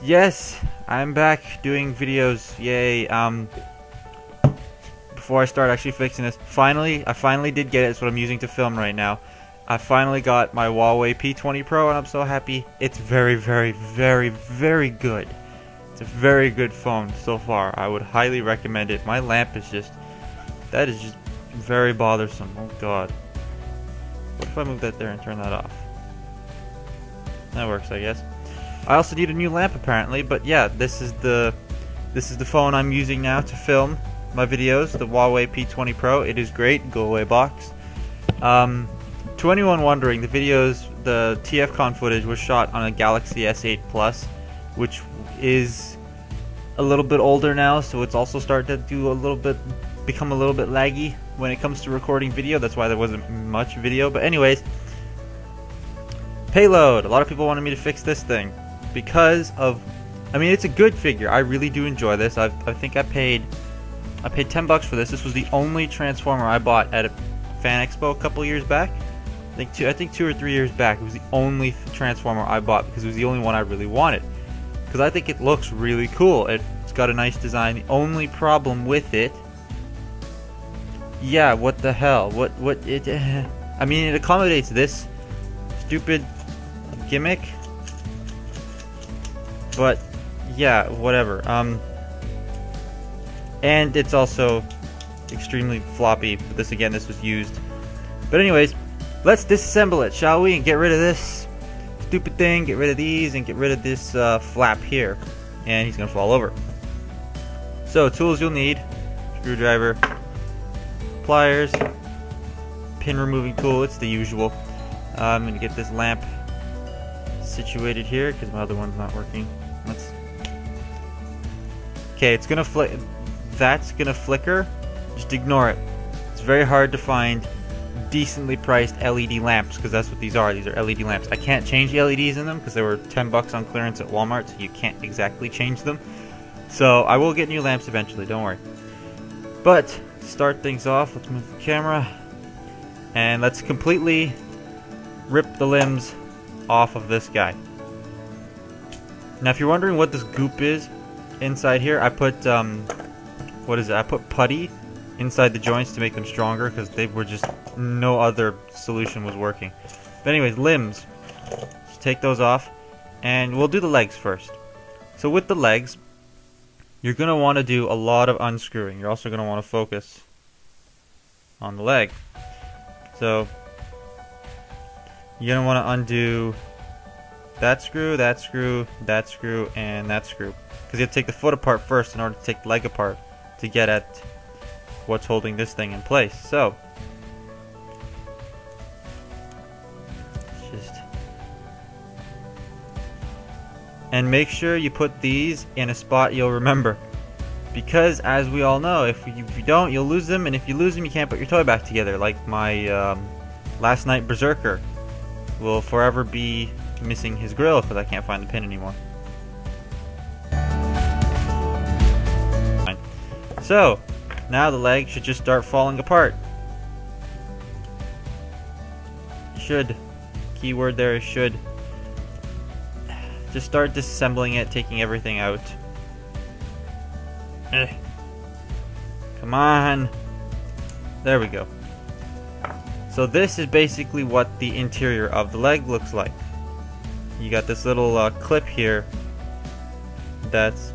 Yes, I'm back doing videos. Yay. Before I start actually fixing this, I finally did get it. It's what I'm using to film right now. I finally got my Huawei P20 Pro and I'm so happy. It's very, very, very, very good. It's a very good phone so far. I would highly recommend it. My lamp is just, that is just very bothersome. Oh god. What if I move that there and turn that off? That works, I guess. I also need a new lamp apparently, but yeah, this is the phone I'm using now to film my videos, the Huawei P20 Pro. It is great. Go away box. To anyone wondering, the TFCon footage was shot on a Galaxy S8 Plus, which is a little bit older now, so it's also starting to become a little bit laggy when it comes to recording video. That's why there wasn't much video. But anyways, Payload. A lot of people wanted me to fix this thing because of, I mean, it's a good figure. I really do enjoy this. I think I paid $10 for this. This was the only Transformer I bought at a Fan Expo a couple years back. I think 2 or 3 years back. It was the only Transformer I bought because it was the only one I really wanted. Because I think it looks really cool. It's got a nice design. The only problem with it, yeah, what the hell? I mean, it accommodates this stupid gimmick. But yeah, whatever. And it's also extremely floppy. But this was used. But anyways, let's disassemble it, shall we? And get rid of this stupid thing, get rid of these, and get rid of this flap here. And he's gonna fall over. So, tools you'll need: screwdriver, pliers, pin removing tool. It's the usual. I'm gonna get this lamp situated here because my other one's not working. Okay, it's gonna that's gonna flicker. Just ignore it. It's very hard to find decently priced LED lamps because that's what these are. These are LED lamps. I can't change the LEDs in them because they were $10 on clearance at Walmart, so you can't exactly change them. So I will get new lamps eventually, don't worry. But to start things off, let's move the camera and let's completely rip the limbs off of this guy. Now if you're wondering what this goop is inside here, I put what is it? I put putty inside the joints to make them stronger because they were just, no other solution was working. But anyways, limbs. Just take those off and we'll do the legs first. So with the legs, you're going to want to do a lot of unscrewing. You're also going to want to focus on the leg. So you're going to want to undo that screw, that screw, that screw, and that screw. Because you have to take the foot apart first in order to take the leg apart to get at what's holding this thing in place. So and make sure you put these in a spot you'll remember, because as we all know, if you don't, you'll lose them, and if you lose them, you can't put your toy back together. Like my last night Berserker will forever be missing his grill because I can't find the pin anymore. Fine. So now the leg should just start falling apart. Should. Keyword there is should. Just start disassembling it, taking everything out. Come on. There we go. So this is basically what the interior of the leg looks like. You got this little clip here that's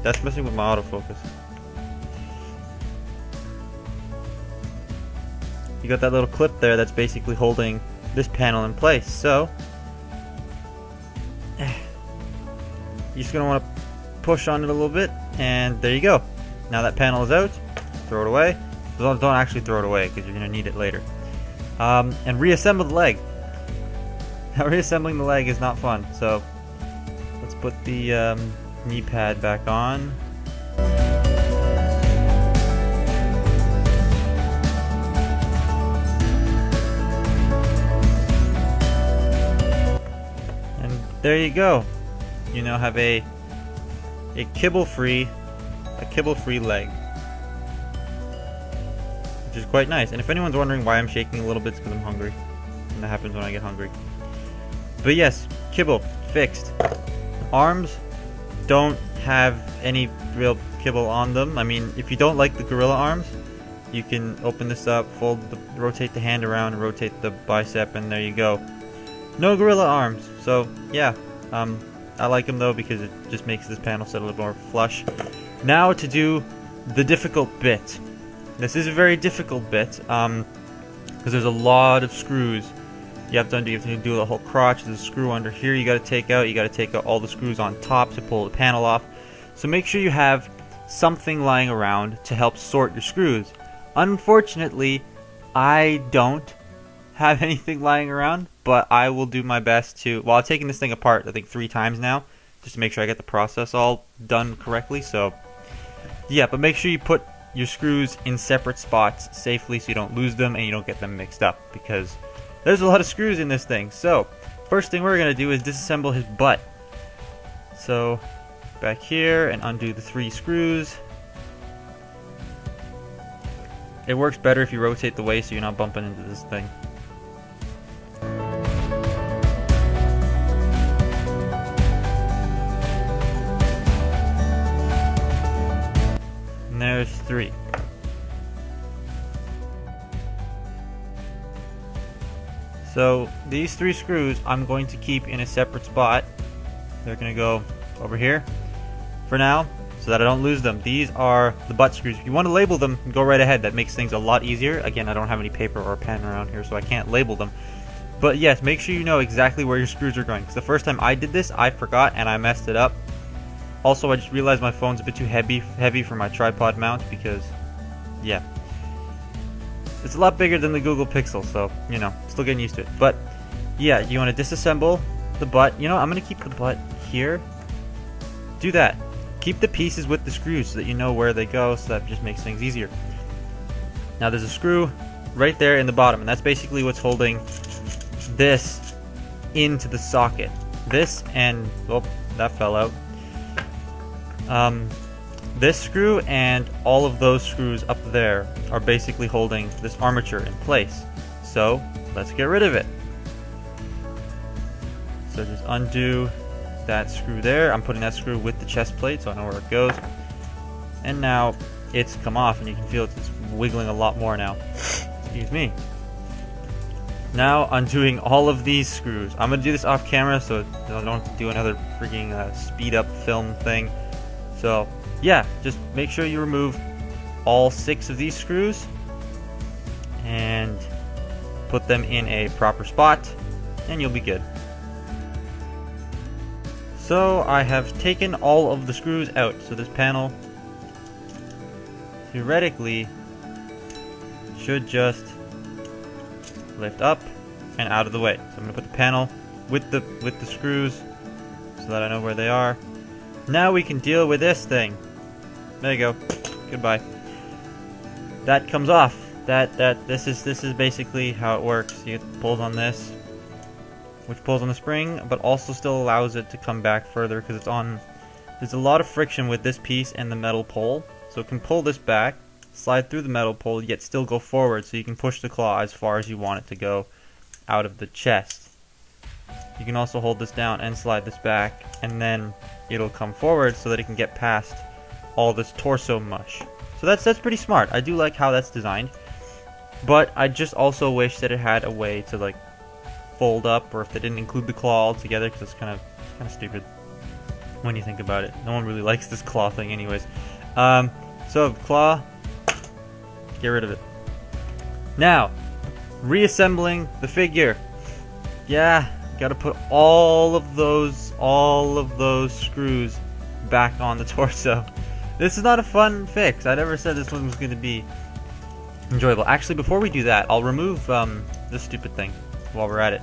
messing with my autofocus. You got that little clip there that's basically holding this panel in place. So you're just going to want to push on it a little bit, and there you go. Now that panel is out. Throw it away. Don't actually throw it away because you're going to need it later. And reassemble the leg. Now reassembling the leg is not fun, so let's put the knee pad back on. And there you go. You now have a kibble-free leg, which is quite nice. And if anyone's wondering why I'm shaking a little bit, it's because I'm hungry, and that happens when I get hungry. But yes, Kibble, fixed. Arms don't have any real kibble on them. I mean, if you don't like the gorilla arms, you can open this up, rotate the hand around, and rotate the bicep, and there you go. No gorilla arms. So yeah, I like them though because it just makes this panel set a little more flush. Now to do the difficult bit. This is a very difficult bit because there's a lot of screws you have to undo. You have to do the whole crotch. There's a screw under here you got to take out. You got to take out all the screws on top to pull the panel off. So make sure you have something lying around to help sort your screws. Unfortunately, I don't have anything lying around, but I will do my best to, well, I've taken this thing apart I think 3 times now just to make sure I get the process all done correctly. So yeah, but make sure you put your screws in separate spots safely so you don't lose them and you don't get them mixed up, because there's a lot of screws in this thing. So first thing we're going to do is disassemble his butt. So back here and undo the 3 screws. It works better if you rotate the way so you're not bumping into this thing. And there's 3. So these 3 screws I'm going to keep in a separate spot. They're going to go over here for now so that I don't lose them. These are the butt screws. If you want to label them, go right ahead. That makes things a lot easier. Again, I don't have any paper or a pen around here, so I can't label them. But yes, make sure you know exactly where your screws are going, because the first time I did this, I forgot and I messed it up. Also, I just realized my phone's a bit too heavy for my tripod mount, because, yeah. It's a lot bigger than the Google Pixel, so, you know, still getting used to it. But, yeah, you want to disassemble the butt. You know, I'm going to keep the butt here. Do that. Keep the pieces with the screws so that you know where they go, so that just makes things easier. Now, there's a screw right there in the bottom, and that's basically what's holding this into the socket. This and, oh, that fell out. This screw and all of those screws up there are basically holding this armature in place. So let's get rid of it. So just undo that screw there. I'm putting that screw with the chest plate so I know where it goes. And now it's come off and you can feel it's wiggling a lot more now. Excuse me. Now undoing all of these screws. I'm going to do this off camera so I don't have to do another freaking speed up film thing. So yeah, just make sure you remove all 6 of these screws and put them in a proper spot and you'll be good. So I have taken all of the screws out, so this panel theoretically should just lift up and out of the way. So I'm going to put the panel with the screws so that I know where they are. Now we can deal with this thing. There you go. Goodbye. That comes off. This is basically how it works. You get pulls on this, which pulls on the spring, but also still allows it to come back further because it's on. There's a lot of friction with this piece and the metal pole, so it can pull this back, slide through the metal pole, yet still go forward. So you can push the claw as far as you want it to go out of the chest. You can also hold this down and slide this back, and then it'll come forward so that it can get past all this torso mush. So that's pretty smart. I do like how that's designed, but I just also wish that it had a way to like fold up, or if they didn't include the claw altogether, because it's kind of stupid when you think about it. No one really likes this claw thing anyways. So claw, get rid of it. Now, reassembling the figure. Yeah, gotta put all of those screws back on the torso. This is not a fun fix. I never said this one was going to be enjoyable. Actually, before we do that, I'll remove this stupid thing while we're at it.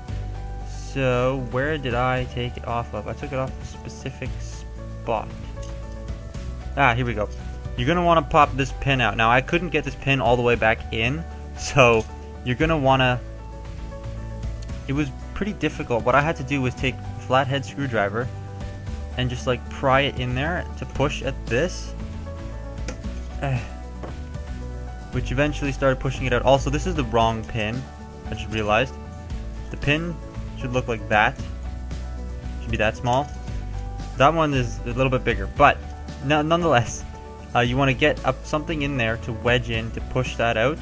So, where did I take it off of? I took it off a specific spot. Ah, here we go. You're going to want to pop this pin out. Now, I couldn't get this pin all the way back in, so you're going to want to... It was pretty difficult. What I had to do was take a flathead screwdriver and just like pry it in there to push at this, which eventually started pushing it out. Also, this is the wrong pin. I just realized the pin should look like that. Should be that small. That one is a little bit bigger, but nonetheless, you want to get up something in there to wedge in to push that out.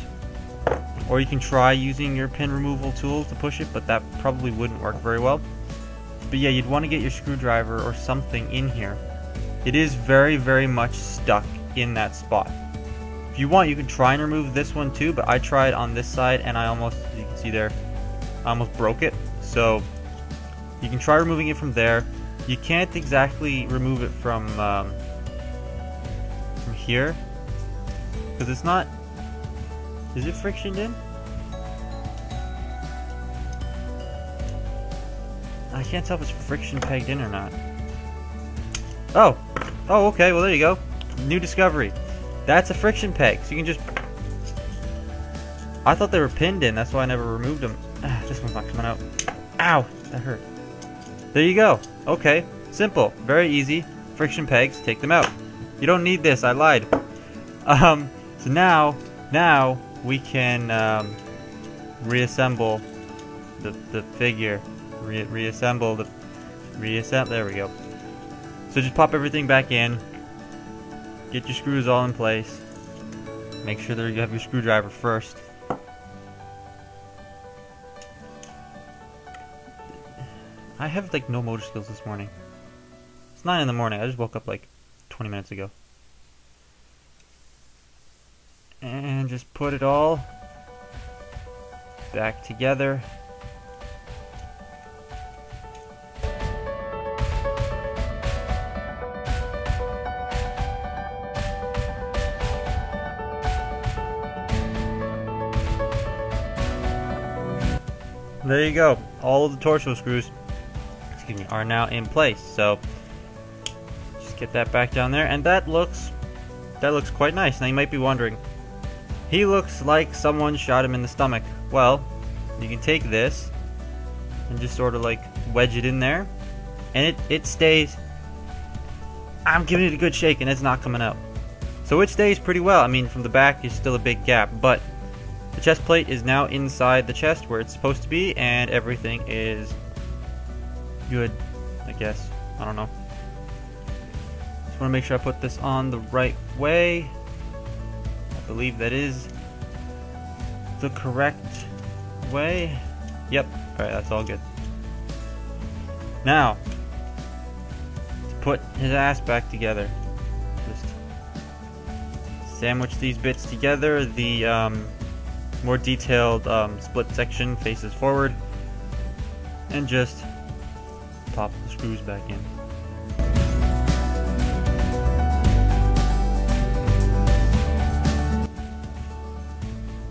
Or you can try using your pin removal tool to push it, but that probably wouldn't work very well. But yeah, you'd want to get your screwdriver or something in here. It is very, very much stuck in that spot. If you want, you can try and remove this one too, but I tried on this side and I almost, you can see there, I almost broke it. So you can try removing it from there. You can't exactly remove it from here, because it's not, is it frictioned in? I can't tell if it's friction pegged in or not. Oh, okay, well there you go. New discovery. That's a friction peg, so you can just... I thought they were pinned in, that's why I never removed them. This one's not coming out. Ow, that hurt. There you go. Okay, simple, very easy. Friction pegs, take them out. You don't need this, I lied. So now we can reassemble the figure. Reassemble. There we go. So just pop everything back in. Get your screws all in place. Make sure that you have your screwdriver first. I have like no motor skills this morning. It's 9 in the morning. I just woke up like 20 minutes ago. And just put it all back together. There you go. All of the torso screws, excuse me, are now in place. So just get that back down there, and that looks quite nice. Now you might be wondering, he looks like someone shot him in the stomach. Well, you can take this and just sort of like wedge it in there, and it stays. I'm giving it a good shake, and it's not coming out. So it stays pretty well. I mean, from the back is still a big gap, but the chest plate is now inside the chest where it's supposed to be, and everything is good, I guess. I don't know. Just want to make sure I put this on the right way. I believe that is the correct way. Yep. Alright, that's all good. Now, to put his ass back together. Just sandwich these bits together. The more detailed split section faces forward, and just pop the screws back in.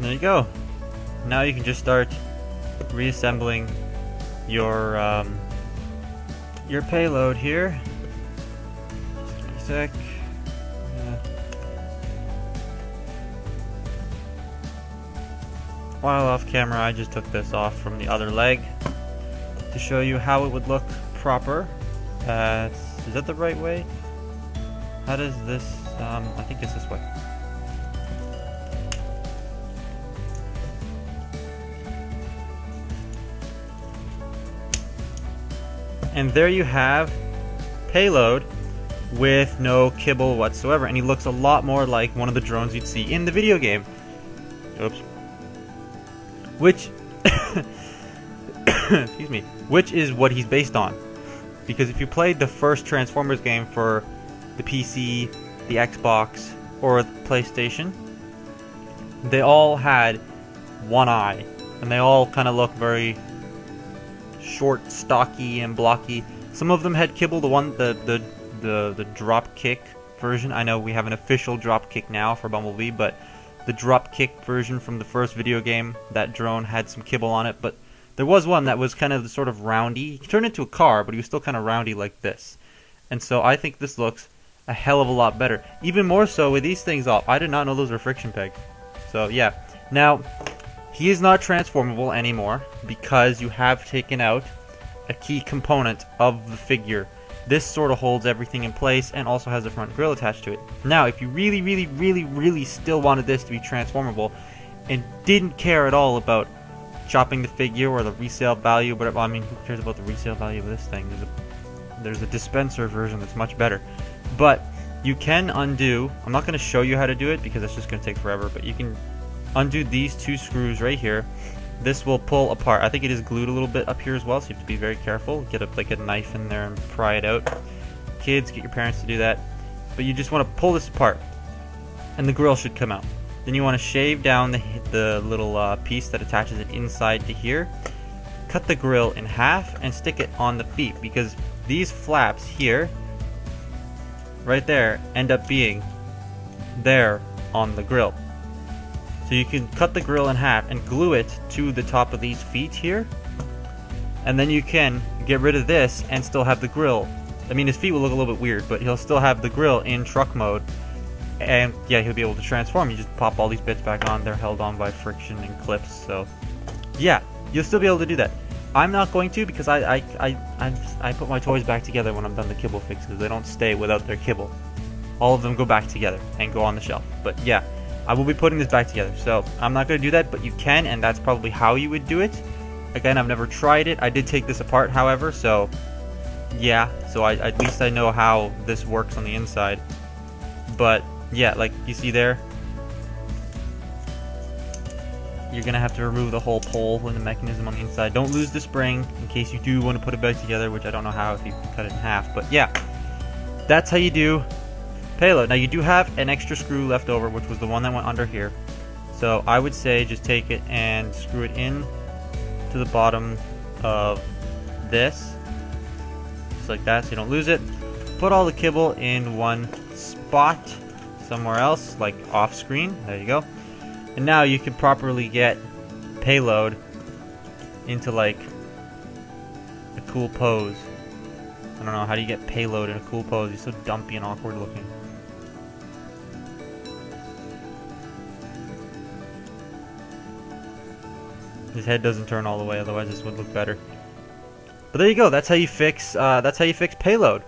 There you go. Now you can just start reassembling your payload here. Just give me a sec. While off camera, I just took this off from the other leg to show you how it would look proper. Is that the right way? How does this, I think it's this way. And there you have Payload with no kibble whatsoever, and he looks a lot more like one of the drones you'd see in the video game. Oops. Which, excuse me, which is what he's based on. Because if you played the first Transformers game for the PC, the Xbox, or the PlayStation, they all had one eye, and they all kind of look very short, stocky, and blocky. Some of them had kibble. The drop kick version. I know we have an official drop kick now for Bumblebee, but the drop kick version from the first video game, that drone had some kibble on it, but there was one that was kind of sort of roundy. He turned into a car, but he was still kind of roundy like this. And so I think this looks a hell of a lot better. Even more so with these things off. I did not know those were friction pegs. So yeah. Now, he is not transformable anymore because you have taken out a key component of the figure. This sort of holds everything in place and also has a front grille attached to it. Now, if you really still wanted this to be transformable and didn't care at all about chopping the figure or the resale value, but I mean, who cares about the resale value of this thing? there's a dispenser version that's much better. But you can undo, I'm not going to show you how to do it because it's just going to take forever, but you can undo these 2 screws right here. This will pull apart. I think it is glued a little bit up here as well, so you have to be very careful. Get like a knife in there and pry it out. Kids, get your parents to do that. But you just want to pull this apart, and the grill should come out. Then you want to shave down the little piece that attaches it inside to here. Cut the grill in half and stick it on the feet, because these flaps here, right there, end up being there on the grill. So you can cut the grill in half and glue it to the top of these feet here, and then you can get rid of this and still have the grill. I mean, his feet will look a little bit weird, but he'll still have the grill in truck mode, and yeah, he'll be able to transform. You just pop all these bits back on. They're held on by friction and clips, so yeah, you'll still be able to do that. I'm not going to, because I put my toys back together when I'm done the kibble fixes. They don't stay without their kibble. All of them go back together and go on the shelf. But yeah, I will be putting this back together, so I'm not going to do that, but you can, and that's probably how you would do it. Again, I've never tried it. I did take this apart, however, so yeah, so at least I know how this works on the inside. But yeah, like you see there, you're going to have to remove the whole pole and the mechanism on the inside. Don't lose the spring in case you do want to put it back together, which I don't know how if you cut it in half, but yeah, that's how you do Payload. Now you do have an extra screw left over, which was the one that went under here. So I would say just take it and screw it in to the bottom of this, just like that, so you don't lose it. Put all the kibble in one spot somewhere else, like off screen. There you go. And now you can properly get Payload into like a cool pose. I don't know, how do you get Payload in a cool pose? He's so dumpy and awkward looking. His head doesn't turn all the way, otherwise this would look better. But there you go. That's how you fix Payload.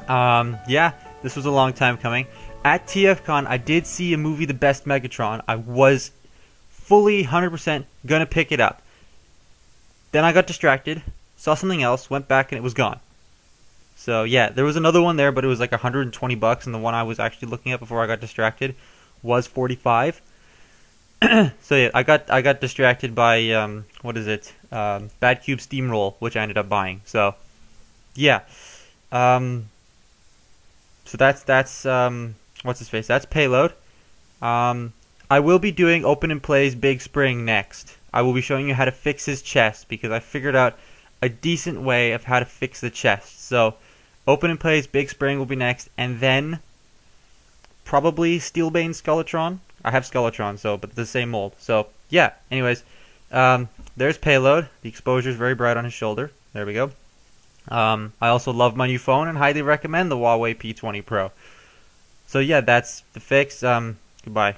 Yeah, this was a long time coming. At TFCon, I did see a movie, The Best Megatron. I was fully 100% gonna pick it up. Then I got distracted, saw something else, went back, and it was gone. So yeah, there was another one there, but it was like $120, and the one I was actually looking at before I got distracted was $45. So yeah, I got distracted by what is it? Bad Cube Steamroll, which I ended up buying. So yeah, so that's what's his face? That's Payload. I will be doing Open and Play's Big Spring next. I will be showing you how to fix his chest, because I figured out a decent way of how to fix the chest. So Open and Play's Big Spring will be next, and then probably Steelbane Skeletron. I have Skeletron, so but the same mold. So yeah. Anyways, there's Payload. The exposure is very bright on his shoulder. There we go. I also love my new phone and highly recommend the Huawei P20 Pro. So yeah, that's the fix. Goodbye.